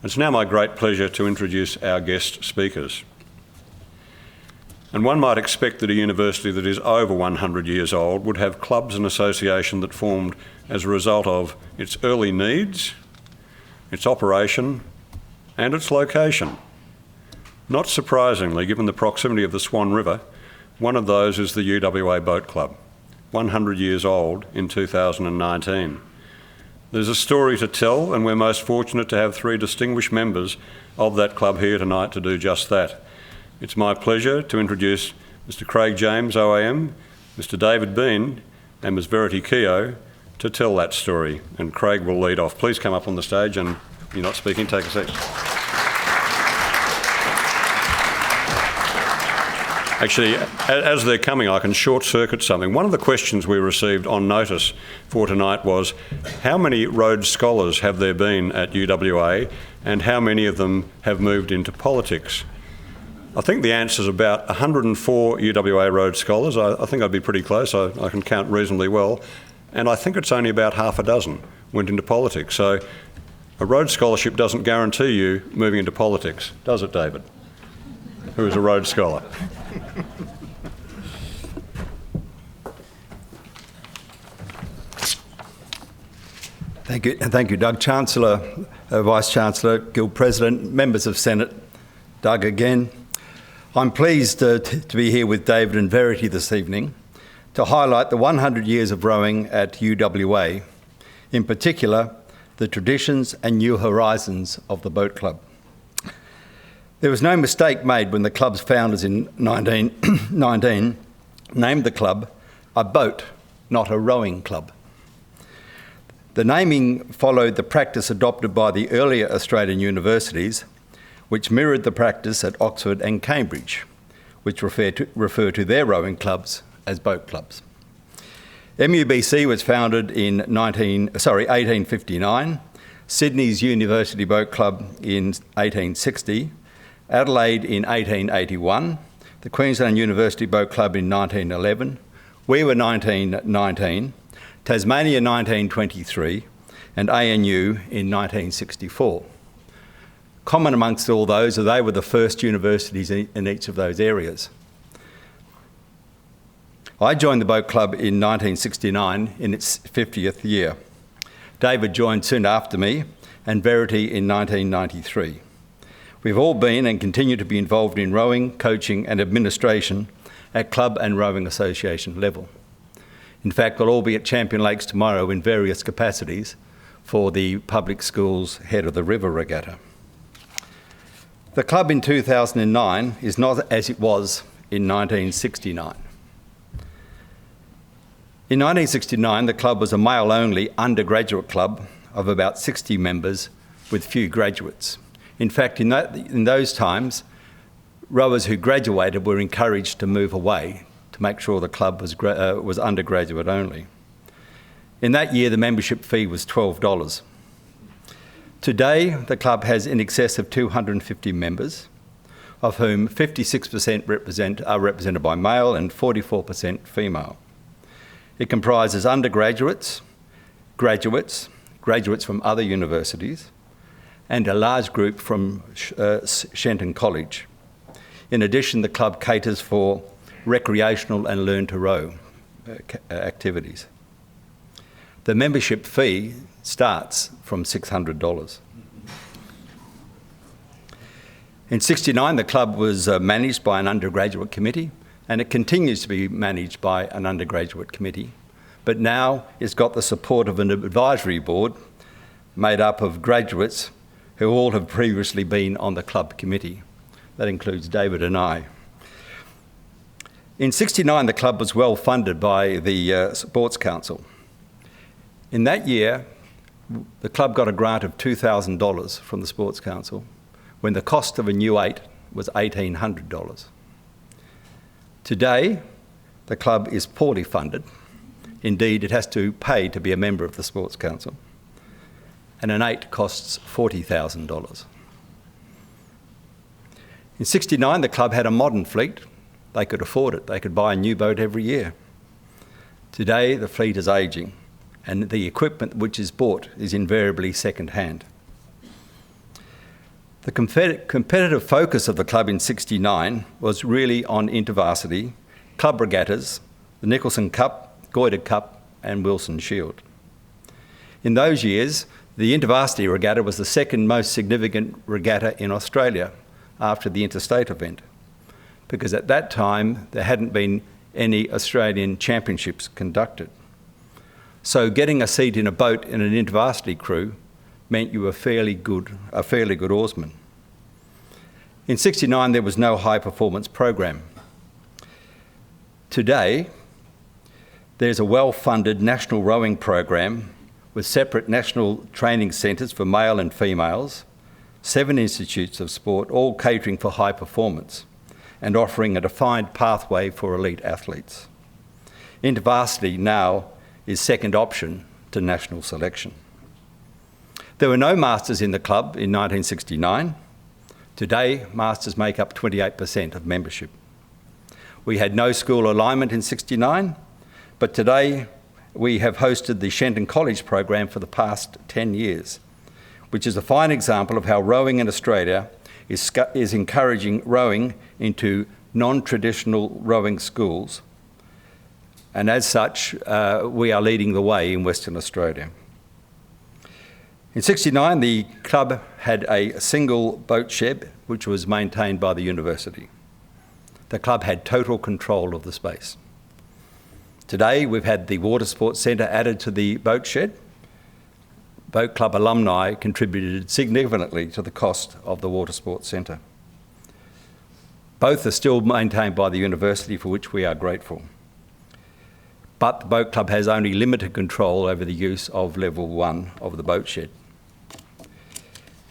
It's now my great pleasure to introduce our guest speakers. And one might expect that a university that is over 100 years old would have clubs and association that formed as a result of its early needs, its operation, and its location. Not surprisingly, given the proximity of the Swan River, one of those is the UWA Boat Club, 100 years old in 2019. There's a story to tell, and we're most fortunate to have three distinguished members of that club here tonight to do just that. It's my pleasure to introduce Mr. Craig James, OAM, Mr. David Bean, and Ms. Verity Keogh to tell that story. And Craig will lead off. Please come up on the stage, and if you're not speaking, take a seat. Actually, as they're coming, I can short-circuit something. One of the questions we received on notice for tonight was, how many Rhodes Scholars have there been at UWA, and how many of them have moved into politics? I think the answer is about 104 UWA Rhodes Scholars. I think I'd be pretty close. I can count reasonably well. And I think it's only about half a dozen went into politics. So a Rhodes Scholarship doesn't guarantee you moving into politics, does it, David? Who is a Rhodes Scholar? Thank you, Doug. Chancellor, Vice-Chancellor, Guild President, members of Senate, Doug again. I'm pleased to be here with David and Verity this evening to highlight the 100 years of rowing at UWA, in particular, the traditions and new horizons of the boat club. There was no mistake made when the club's founders in 1919 named the club a boat, not a rowing club. The naming followed the practice adopted by the earlier Australian universities, which mirrored the practice at Oxford and Cambridge, which refer to their rowing clubs as boat clubs. MUBC was founded in 1859, Sydney's University Boat Club in 1860, Adelaide in 1881, the Queensland University Boat Club in 1911, we were 1919, Tasmania 1923, and ANU in 1964. Common amongst all those are they were the first universities in each of those areas. I joined the boat club in 1969 in its 50th year. David joined soon after me, and Verity in 1993. We've all been and continue to be involved in rowing, coaching and administration at club and rowing association level. In fact, we'll all be at Champion Lakes tomorrow in various capacities for the public schools Head of the River Regatta. The club in 2009 is not as it was in 1969. In 1969, the club was a male-only undergraduate club of about 60 members with few graduates. In fact, in those times, rowers who graduated were encouraged to move away to make sure the club was undergraduate only. In that year, the membership fee was $12. Today, the club has in excess of 250 members, of whom 56% are represented by male and 44% female. It comprises undergraduates, graduates from other universities, and a large group from Shenton College. In addition, the club caters for recreational and learn to row activities. The membership fee starts from $600. In '69, the club was managed by an undergraduate committee, and it continues to be managed by an undergraduate committee, but now it's got the support of an advisory board made up of graduates who all have previously been on the club committee. That includes David and I. In '69, the club was well funded by the Sports Council. In that year, the club got a grant of $2,000 from the Sports Council when the cost of a new 8 was $1,800. Today, the club is poorly funded. Indeed, it has to pay to be a member of the Sports Council. And an 8 costs $40,000. In '69, the club had a modern fleet. They could afford it. They could buy a new boat every year. Today, the fleet is ageing, and the equipment which is bought is invariably second-hand. The competitive focus of the club in '69 was really on intervarsity, club regattas, the Nicholson Cup, Goyder Cup and Wilson Shield. In those years, the intervarsity regatta was the second most significant regatta in Australia after the interstate event, because at that time there hadn't been any Australian championships conducted. So getting a seat in a boat in an intervarsity crew meant you were a fairly good oarsman. In '69 there was no high performance program. Today there's a well-funded national rowing program with separate national training centres for male and females, 7 institutes of sport, all catering for high performance and offering a defined pathway for elite athletes. Intervarsity now is second option to national selection. There were no masters in the club in 1969. Today, masters make up 28% of membership. We had no school alignment in '69, but today we have hosted the Shenton College program for the past 10 years, which is a fine example of how rowing in Australia is encouraging rowing into non-traditional rowing schools. And as such, we are leading the way in Western Australia. In '69, the club had a single boat shed, which was maintained by the university. The club had total control of the space. Today, we've had the Water Sports Centre added to the boat shed. Boat Club alumni contributed significantly to the cost of the Water Sports Centre. Both are still maintained by the university, for which we are grateful. But the Boat Club has only limited control over the use of level 1 of the boat shed.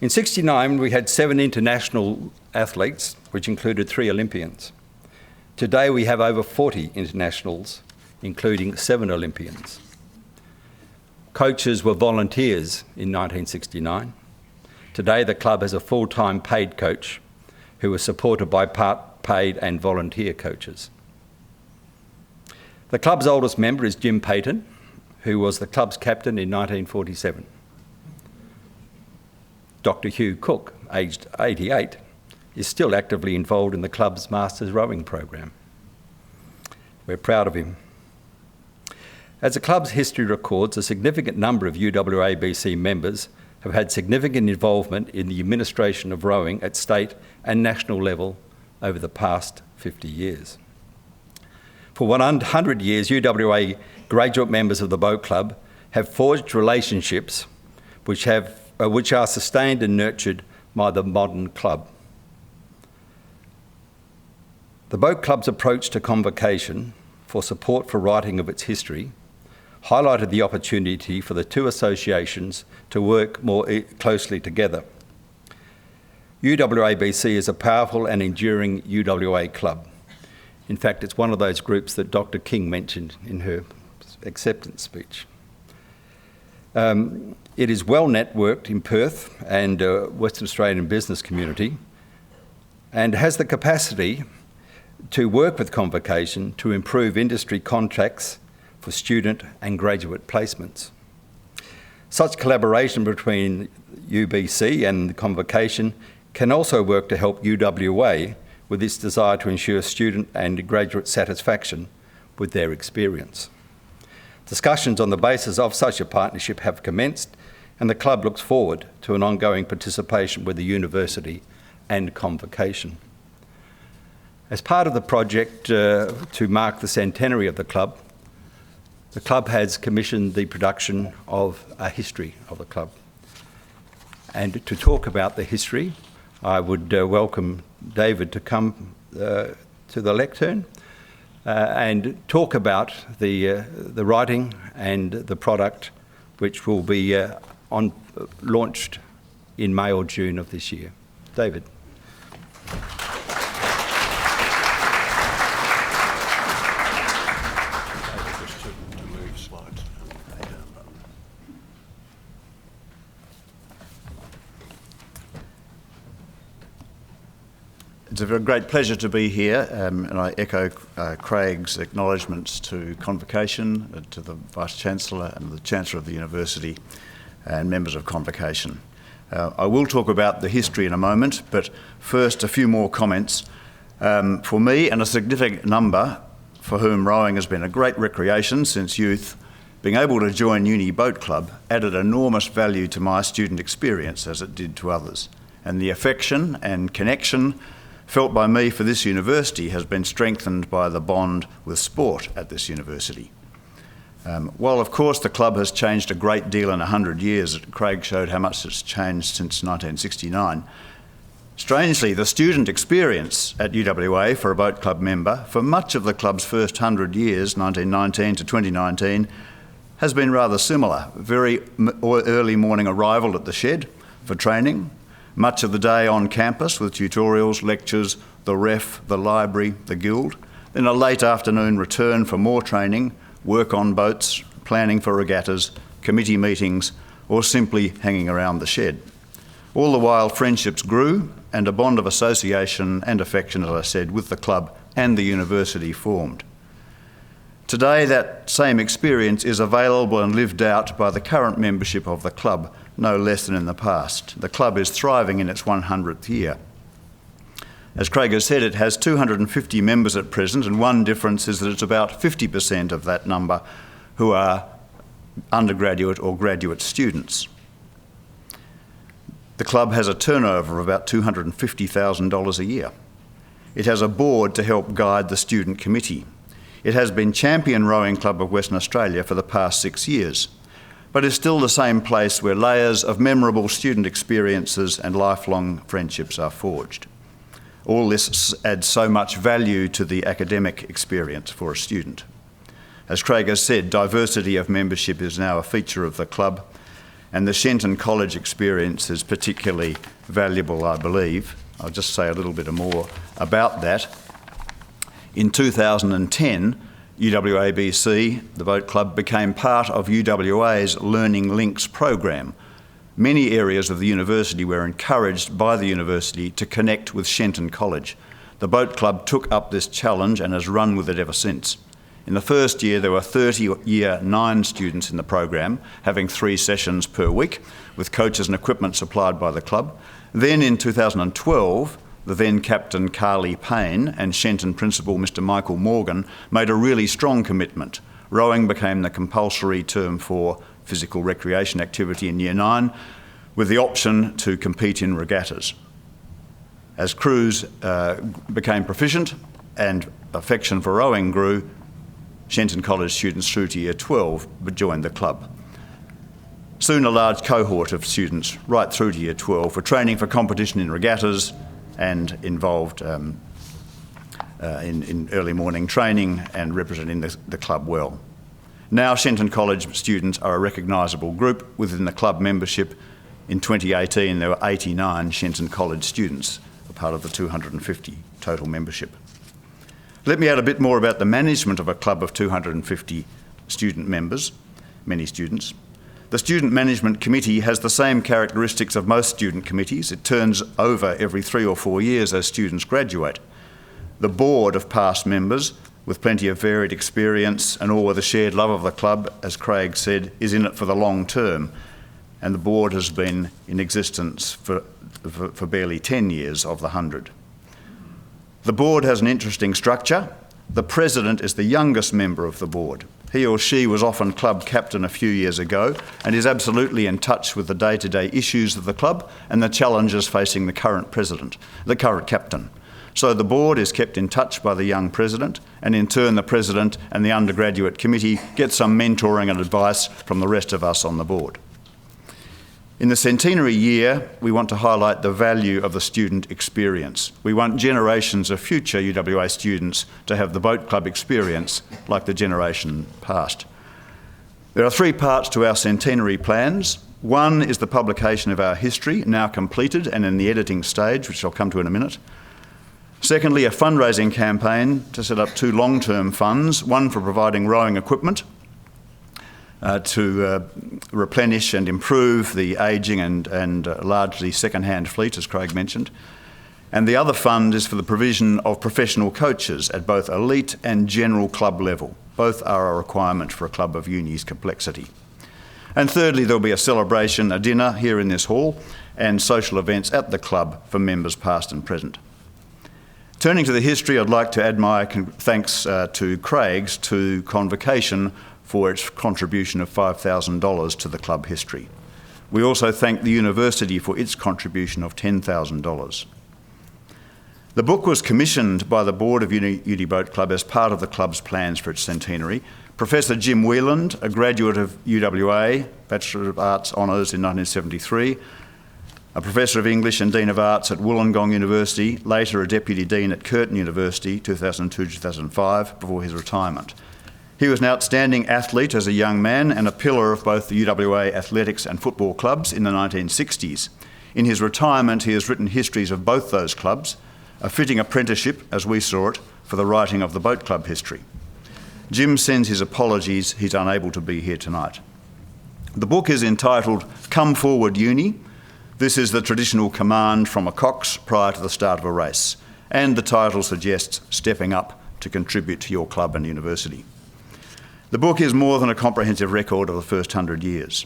In '69, we had 7 international athletes, which included 3 Olympians. Today, we have over 40 internationals, including 7 Olympians. Coaches were volunteers in 1969. Today, the club has a full-time paid coach who is supported by part-paid and volunteer coaches. The club's oldest member is Jim Payton, who was the club's captain in 1947. Dr. Hugh Cook, aged 88, is still actively involved in the club's Masters rowing program. We're proud of him. As the club's history records, a significant number of UWA-BC members have had significant involvement in the administration of rowing at state and national level over the past 50 years. For 100 years, UWA graduate members of the Boat Club have forged relationships which are sustained and nurtured by the modern club. The Boat Club's approach to Convocation for support for writing of its history highlighted the opportunity for the 2 associations to work more closely together. UWA-BC is a powerful and enduring UWA club. In fact, it's one of those groups that Dr. King mentioned in her acceptance speech. It is well networked in Perth and Western Australian business community, and has the capacity to work with Convocation to improve industry contracts for student and graduate placements. Such collaboration between UBC and the Convocation can also work to help UWA with its desire to ensure student and graduate satisfaction with their experience. Discussions on the basis of such a partnership have commenced, and the club looks forward to an ongoing participation with the university and Convocation. As part of the project to mark the centenary of the club has commissioned the production of a history of the club. And to talk about the history, I would welcome David to come to the lectern and talk about the writing and the product, which will be launched in May or June of this year. David. It's a great pleasure to be here, and I echo Craig's acknowledgements to Convocation, to the Vice-Chancellor and the Chancellor of the University and members of Convocation. I will talk about the history in a moment, but first a few more comments. For me and a significant number for whom rowing has been a great recreation since youth, being able to join Uni Boat Club added enormous value to my student experience as it did to others. And the affection and connection felt by me for this university has been strengthened by the bond with sport at this university. While of course the club has changed a great deal in 100 years, Craig showed how much it's changed since 1969. Strangely, the student experience at UWA for a boat club member for much of the club's first 100 years, 1919 to 2019, has been rather similar. Very early morning arrival at the shed for training, much of the day on campus with tutorials, lectures, the ref, the library, the guild, then a late afternoon return for more training, work on boats, planning for regattas, committee meetings, or simply hanging around the shed. All the while friendships grew and a bond of association and affection, as I said, with the club and the university formed. Today, that same experience is available and lived out by the current membership of the club, no less than in the past. The club is thriving in its 100th year. As Craig has said, it has 250 members at present, and one difference is that it's about 50% of that number who are undergraduate or graduate students. The club has a turnover of about $250,000 a year. It has a board to help guide the student committee. It has been Champion Rowing Club of Western Australia for the past 6 years, but is still the same place where layers of memorable student experiences and lifelong friendships are forged. All this adds so much value to the academic experience for a student. As Craig has said, diversity of membership is now a feature of the club, and the Shenton College experience is particularly valuable, I believe. I'll just say a little bit more about that. In 2010, UWABC, the boat club, became part of UWA's Learning Links program. Many areas of the university were encouraged by the university to connect with Shenton College. The boat club took up this challenge and has run with it ever since. In the first year, there were 30 Year 9 students in the program, having 3 sessions per week, with coaches and equipment supplied by the club. Then in 2012, the then captain Carly Payne and Shenton principal Mr Michael Morgan made a really strong commitment. Rowing became the compulsory term for physical recreation activity in Year 9, with the option to compete in regattas. As crews became proficient and affection for rowing grew, Shenton College students through to Year 12 joined the club. Soon a large cohort of students right through to Year 12 were training for competition in regattas and involved in early morning training and representing the club well. Now Shenton College students are a recognisable group within the club membership. In 2018 there were 89 Shenton College students, a part of the 250 total membership. Let me add a bit more about the management of a club of 250 student members, many students. The Student Management Committee has the same characteristics of most student committees. It turns over every 3 or 4 years as students graduate. The board of past members, with plenty of varied experience and all with a shared love of the club, as Craig said, is in it for the long term. And the board has been in existence for barely 10 years of the 100. The board has an interesting structure. The president is the youngest member of the board. He or she was often club captain a few years ago and is absolutely in touch with the day-to-day issues of the club and the challenges facing the current captain. So the board is kept in touch by the young president, and in turn the president and the undergraduate committee get some mentoring and advice from the rest of us on the board. In the centenary year, we want to highlight the value of the student experience. We want generations of future UWA students to have the boat club experience like the generation past. There are 3 parts to our centenary plans. One is the publication of our history, now completed and in the editing stage, which I'll come to in a minute. Secondly, a fundraising campaign to set up 2 long-term funds, one for providing rowing equipment to replenish and improve the ageing and largely second-hand fleet, as Craig mentioned. And the other fund is for the provision of professional coaches at both elite and general club level. Both are a requirement for a club of uni's complexity. And thirdly, there'll be a celebration, a dinner here in this hall, and social events at the club for members past and present. Turning to the history, I'd like to add my thanks to Craig's to Convocation for its contribution of $5,000 to the club history. We also thank the university for its contribution of $10,000. The book was commissioned by the board of UD Boat Club as part of the club's plans for its centenary. Professor Jim Wheeland, a graduate of UWA, Bachelor of Arts Honours in 1973, a Professor of English and Dean of Arts at Wollongong University, later a Deputy Dean at Curtin University, 2002-2005, before his retirement. He was an outstanding athlete as a young man and a pillar of both the UWA athletics and football clubs in the 1960s. In his retirement, he has written histories of both those clubs, a fitting apprenticeship, as we saw it, for the writing of the boat club history. Jim sends his apologies, he's unable to be here tonight. The book is entitled Come Forward Uni. This is the traditional command from a cox prior to the start of a race, and the title suggests stepping up to contribute to your club and university. The book is more than a comprehensive record of the first 100 years.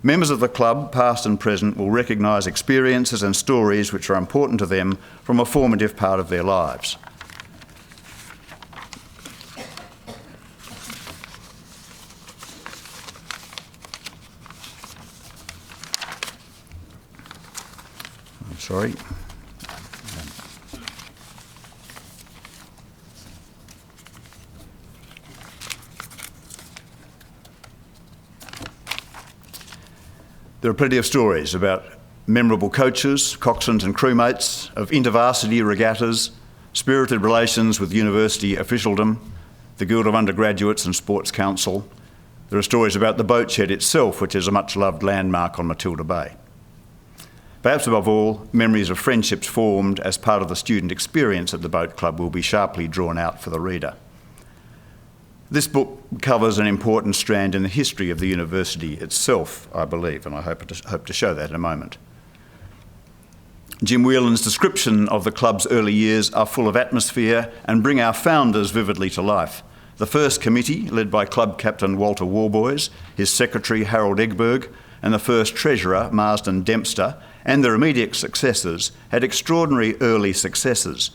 Members of the club, past and present, will recognise experiences and stories which are important to them from a formative part of their lives. I'm sorry. There are plenty of stories about memorable coaches, coxswains and crewmates, of intervarsity regattas, spirited relations with university officialdom, the Guild of Undergraduates and Sports Council. There are stories about the boat shed itself, which is a much-loved landmark on Matilda Bay. Perhaps above all, memories of friendships formed as part of the student experience at the boat club will be sharply drawn out for the reader. This book covers an important strand in the history of the university itself, I believe, and I hope to show that in a moment. Jim Wheeland's description of the club's early years are full of atmosphere and bring our founders vividly to life. The first committee, led by club captain Walter Warboys, his secretary Harold Egberg, and the first treasurer Marsden Dempster, and their immediate successors, had extraordinary early successes.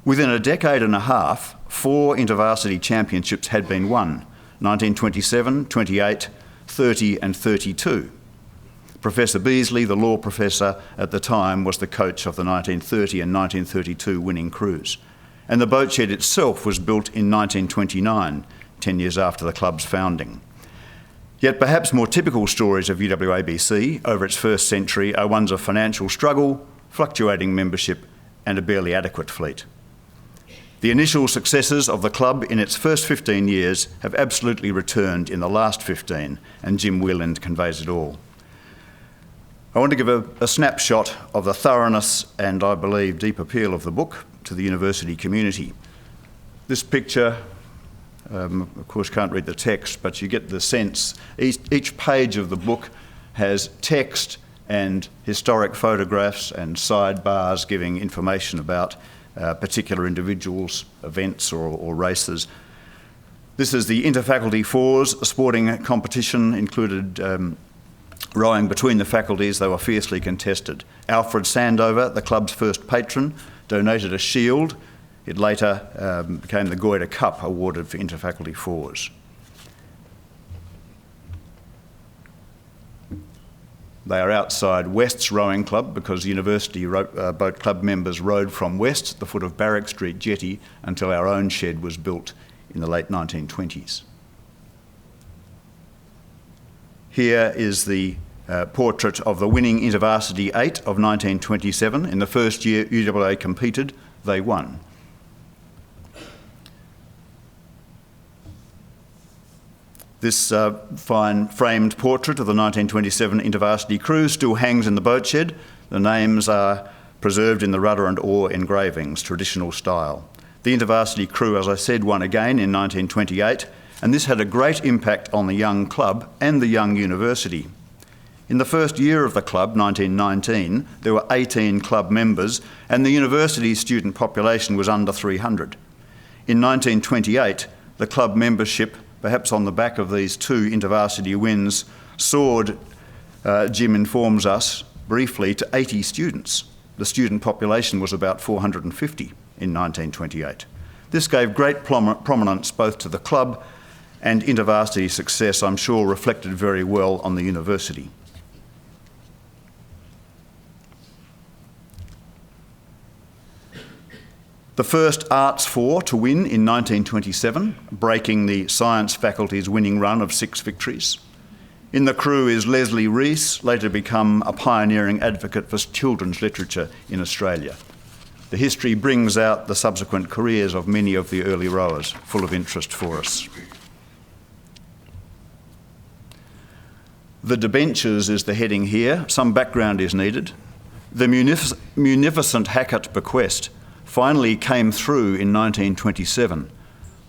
Within a decade and a half, 4 intervarsity championships had been won, 1927, 28, 30 and 32. Professor Beasley, the law professor at the time, was the coach of the 1930 and 1932 winning crews. And the boat shed itself was built in 1929, 10 years after the club's founding. Yet perhaps more typical stories of UWABC over its first century are ones of financial struggle, fluctuating membership and a barely adequate fleet. The initial successes of the club in its first 15 years have absolutely returned in the last 15, and Jim Wheeland conveys it all. I want to give a snapshot of the thoroughness and, I believe, deep appeal of the book to the university community. This picture, of course, can't read the text, but you get the sense. Each page of the book has text and historic photographs and sidebars giving information about particular individuals, events or races. This is the Interfaculty Fours, a sporting competition, included rowing between the faculties. They were fiercely contested. Alfred Sandover, the club's first patron, donated a shield. It later became the Goyder Cup, awarded for Interfaculty Fours. They are outside West's Rowing Club because University Boat Club members rowed from West at the foot of Barrack Street Jetty until our own shed was built in the late 1920s. Here is the portrait of the winning Intervarsity 8 of 1927. In the first year UWA competed, they won. This fine framed portrait of the 1927 InterVarsity crew still hangs in the boat shed. The names are preserved in the rudder and oar engravings, traditional style. The InterVarsity crew, as I said, won again in 1928, and this had a great impact on the young club and the young university. In the first year of the club, 1919, there were 18 club members, and the university's student population was under 300. In 1928, the club membership, perhaps on the back of these 2 InterVarsity wins, soared, Jim informs us briefly, to 80 students. The student population was about 450 in 1928. This gave great prominence both to the club and intervarsity success, I'm sure reflected very well on the university. The first Arts 4 to win in 1927, breaking the science faculty's winning run of 6 victories. In the crew is Leslie Rees, later become a pioneering advocate for children's literature in Australia. The history brings out the subsequent careers of many of the early rowers, full of interest for us. The debentures is the heading here. Some background is needed. The munificent Hackett bequest finally came through in 1927,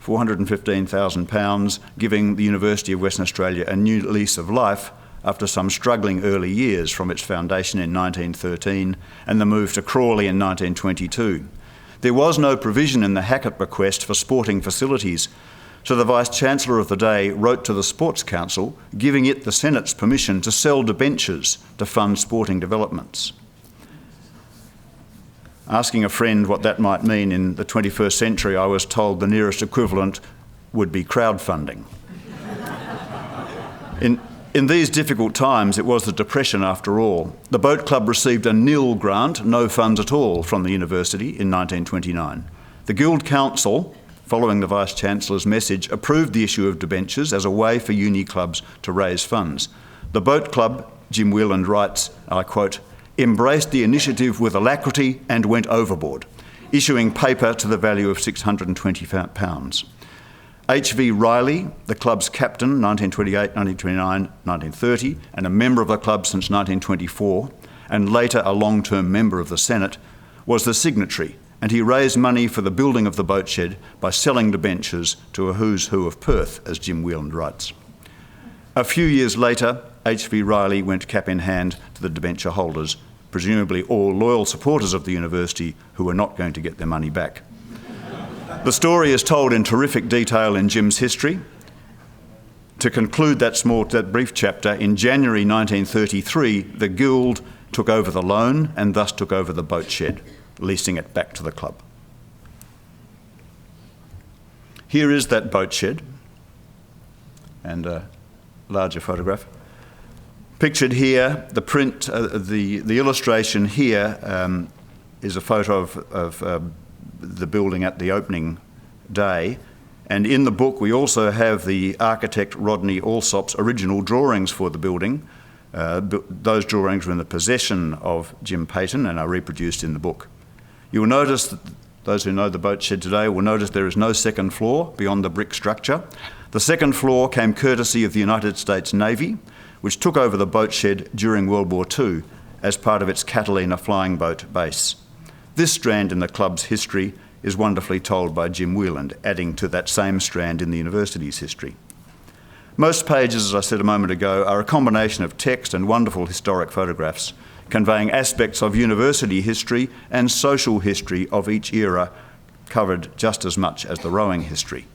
£415,000, giving the University of Western Australia a new lease of life after some struggling early years from its foundation in 1913 and the move to Crawley in 1922. There was no provision in the Hackett bequest for sporting facilities, so the Vice-Chancellor of the day wrote to the Sports Council, giving it the Senate's permission to sell debentures to fund sporting developments. Asking a friend what that might mean in the 21st century, I was told the nearest equivalent would be crowdfunding. In these difficult times, it was the Depression after all. The Boat Club received a nil grant, no funds at all, from the university in 1929. The Guild Council, following the Vice-Chancellor's message, approved the issue of debentures as a way for uni clubs to raise funds. The Boat Club, Jim Whelan writes, I quote, embraced the initiative with alacrity and went overboard, issuing paper to the value of £620. H.V. Riley, the club's captain, 1928, 1929, 1930, and a member of the club since 1924, and later a long-term member of the Senate, was the signatory, and he raised money for the building of the boat shed by selling debentures to a who's who of Perth, as Jim Whelan writes. A few years later, H.V. Riley went cap in hand to the debenture holders, presumably all loyal supporters of the university who were not going to get their money back. The story is told in terrific detail in Jim's history. To conclude that brief chapter, in January 1933, the Guild took over the loan and thus took over the boat shed, leasing it back to the club. Here is that boat shed, and a larger photograph. Pictured here, the print, the illustration here is a photo of the building at the opening day, and in the book we also have the architect Rodney Alsop's original drawings for the building. Those drawings were in the possession of Jim Payton and are reproduced in the book. You will notice that those who know the boat shed today will notice there is no second floor beyond the brick structure. The second floor came courtesy of the United States Navy, which took over the boat shed during World War II as part of its Catalina flying boat base. This strand in the club's history is wonderfully told by Jim Whelan, adding to that same strand in the university's history. Most pages, as I said a moment ago, are a combination of text and wonderful historic photographs, conveying aspects of university history and social history of each era, covered just as much as the rowing history.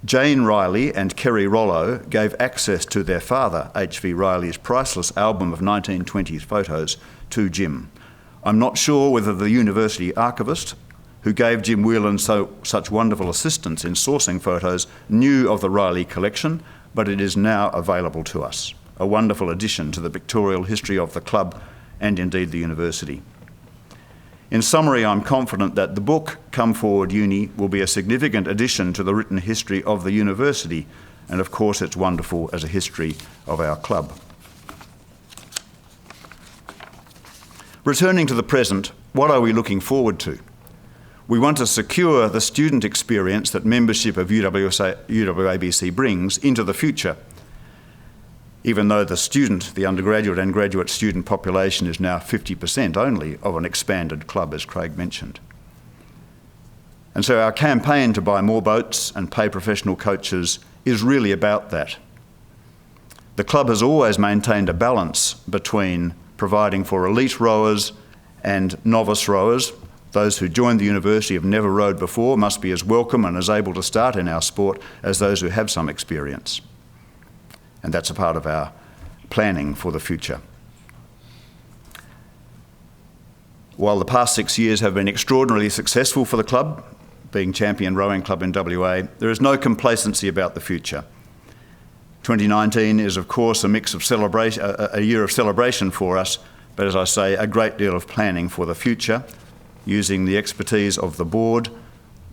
Jane Riley and Kerry Rollo gave access to their father, H.V. Riley's priceless album of 1920s photos, to Jim. I'm not sure whether the university archivist, who gave Jim Whelan such wonderful assistance in sourcing photos, knew of the Riley collection, but it is now available to us. A wonderful addition to the pictorial history of the club and indeed the university. In summary, I'm confident that the book, Come Forward Uni, will be a significant addition to the written history of the university, and of course it's wonderful as a history of our club. Returning to the present, what are we looking forward to? We want to secure the student experience that membership of UWABC brings into the future, even though the undergraduate and graduate student population is now 50% only of an expanded club, as Craig mentioned. And so our campaign to buy more boats and pay professional coaches is really about that. The club has always maintained a balance between providing for elite rowers and novice rowers. Those who join the university have never rowed before must be as welcome and as able to start in our sport as those who have some experience. and that's a part of our planning for the future. While the past 6 years have been extraordinarily successful for the club, being champion rowing club in WA, there is no complacency about the future. 2019 is, of course, a mix of celebration, a year of celebration for us, but as I say, a great deal of planning for the future, using the expertise of the board,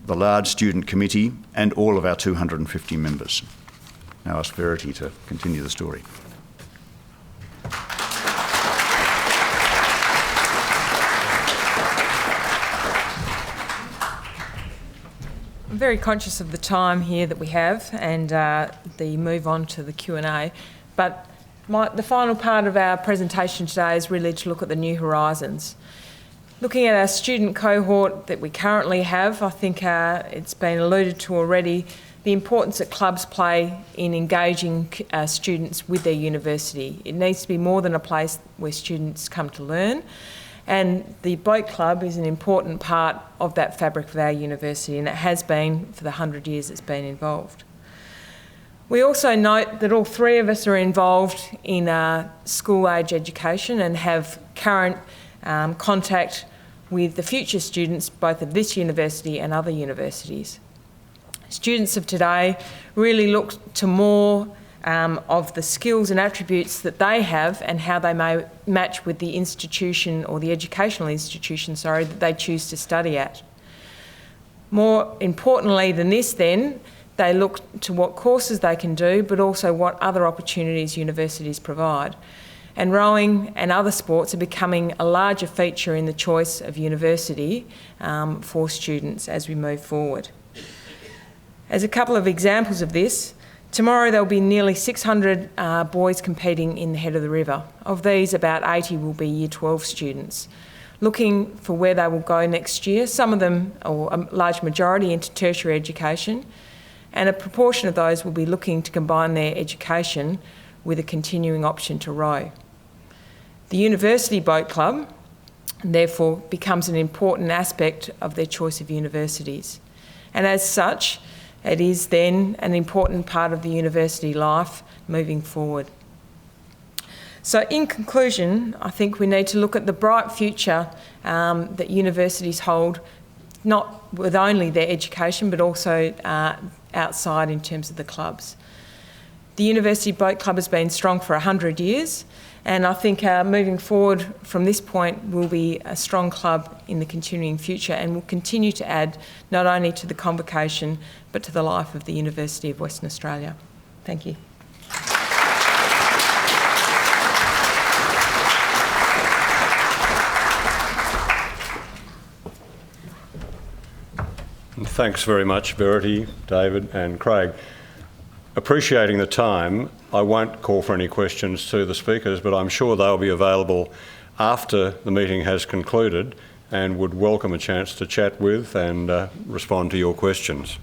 the large student committee, and all of our 250 members. Now I ask Verity to continue the story. I'm very conscious of the time here that we have and the move on to the Q&A, but the final part of our presentation today is really to look at the new horizons. Looking at our student cohort that we currently have, I think it's been alluded to already, the importance that clubs play in engaging students with their university. It needs to be more than a place where students come to learn. And the boat club is an important part of that fabric of our university, and it has been for the 100 years it's been involved. We also note that all three of us are involved in school-age education and have current contact with the future students, both of this university and other universities. Students of today really look to more of the skills and attributes that they have and how they may match with the institution or the educational institution, that they choose to study at. More importantly than this then, they look to what courses they can do, but also what other opportunities universities provide. And rowing and other sports are becoming a larger feature in the choice of university for students as we move forward. As a couple of examples of this, tomorrow there'll be nearly 600 boys competing in the head of the river. Of these, about 80 will be Year 12 students. Looking for where they will go next year, some of them, or a large majority, into tertiary education, and a proportion of those will be looking to combine their education with a continuing option to row. The University Boat Club, therefore, becomes an important aspect of their choice of universities. And as such, it is then an important part of the university life moving forward. So in conclusion, I think we need to look at the bright future that universities hold, not with only their education, but also outside in terms of the clubs. The University Boat Club has been strong for 100 years, and I think moving forward from this point will be a strong club in the continuing future and will continue to add not only to the Convocation but to the life of the University of Western Australia. Thank you. Thanks very much, Verity, David and Craig. Appreciating the time, I won't call for any questions to the speakers, but I'm sure they'll be available after the meeting has concluded and would welcome a chance to chat with and respond to your questions.